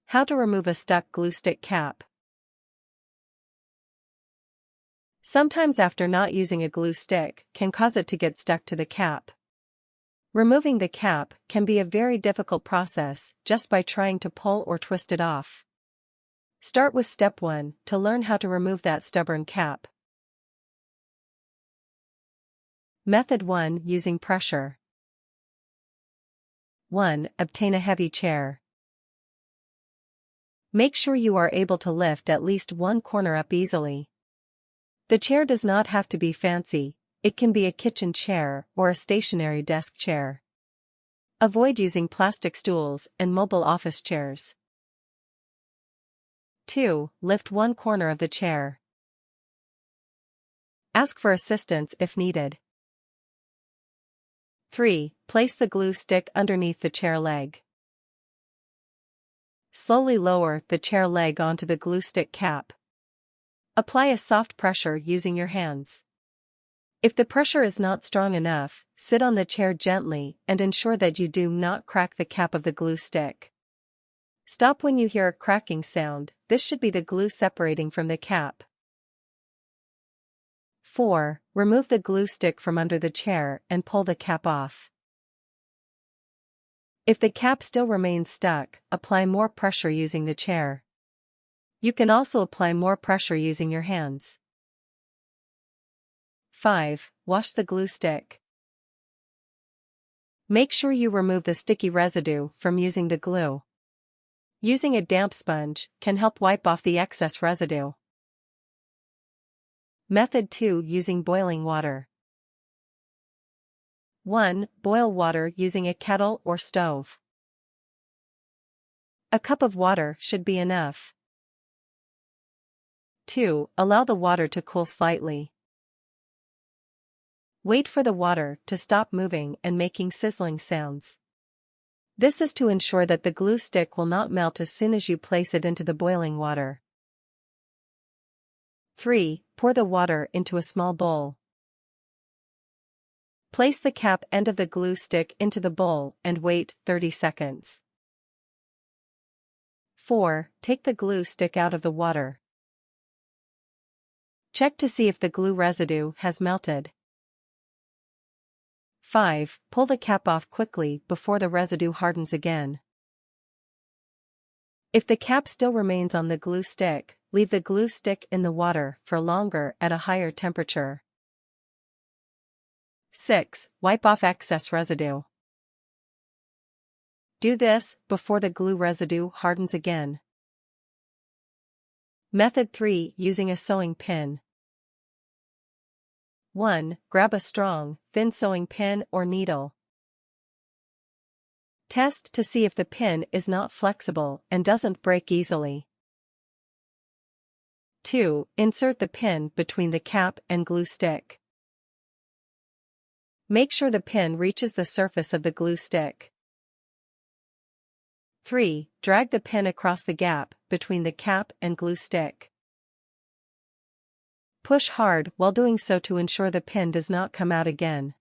How to remove a stuck glue stick cap. Sometimes after not using a glue stick can cause it to get stuck to the cap. Removing the cap can be a very difficult process just by trying to pull or twist it off. Start with step 1 to learn how to remove that stubborn cap. Method 1 using pressure. 1. Obtain a heavy chair. Make sure you are able to lift at least one corner up easily. The chair does not have to be fancy, it can be a kitchen chair or a stationary desk chair. Avoid using plastic stools and mobile office chairs. 2. Lift one corner of the chair. Ask for assistance if needed. 3. Place the glue stick underneath the chair leg. Slowly lower the chair leg onto the glue stick cap. Apply a soft pressure using your hands. If the pressure is not strong enough, sit on the chair gently and ensure that you do not crack the cap of the glue stick. Stop when you hear a cracking sound, this should be the glue separating from the cap. 4. Remove the glue stick from under the chair and pull the cap off. If the cap still remains stuck, apply more pressure using the chair. You can also apply more pressure using your hands. 5. Wash the glue stick. Make sure you remove the sticky residue from using the glue. Using a damp sponge can help wipe off the excess residue. Method 2 using boiling water. 1. Boil water using a kettle or stove. A cup of water should be enough. 2. Allow the water to cool slightly. Wait for the water to stop moving and making sizzling sounds. This is to ensure that the glue stick will not melt as soon as you place it into the boiling water. 3. Pour the water into a small bowl. Place the cap end of the glue stick into the bowl and wait 30 seconds. 4. Take the glue stick out of the water. Check to see if the glue residue has melted. 5. Pull the cap off quickly before the residue hardens again. If the cap still remains on the glue stick, leave the glue stick in the water for longer at a higher temperature. 6. Wipe off excess residue. Do this before the glue residue hardens again. Method 3 using a sewing pin. 1. Grab a strong, thin sewing pin or needle. Test to see if the pin is not flexible and doesn't break easily. 2. Insert the pin between the cap and glue stick. Make sure the pin reaches the surface of the glue stick. 3. Drag the pin across the gap between the cap and glue stick. Push hard while doing so to ensure the pin does not come out again.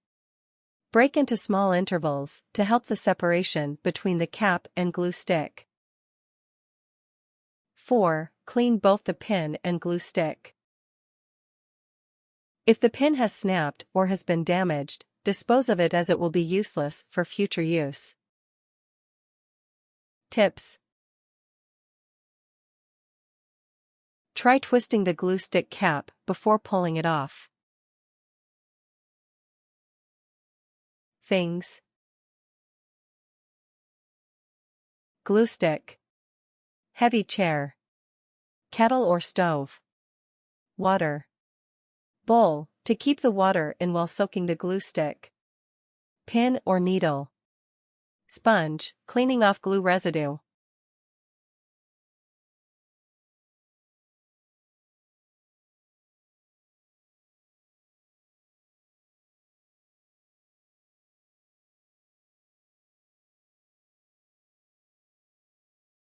Break into small intervals to help the separation between the cap and glue stick. 4. Clean both the pin and glue stick. If the pin has snapped or has been damaged, dispose of it as it will be useless for future use. Tips. Try twisting the glue stick cap before pulling it off. Things. Glue stick. Heavy chair. Kettle or stove. Water. Bowl, to keep the water in while soaking the glue stick. Pin or needle. Sponge, cleaning off glue residue.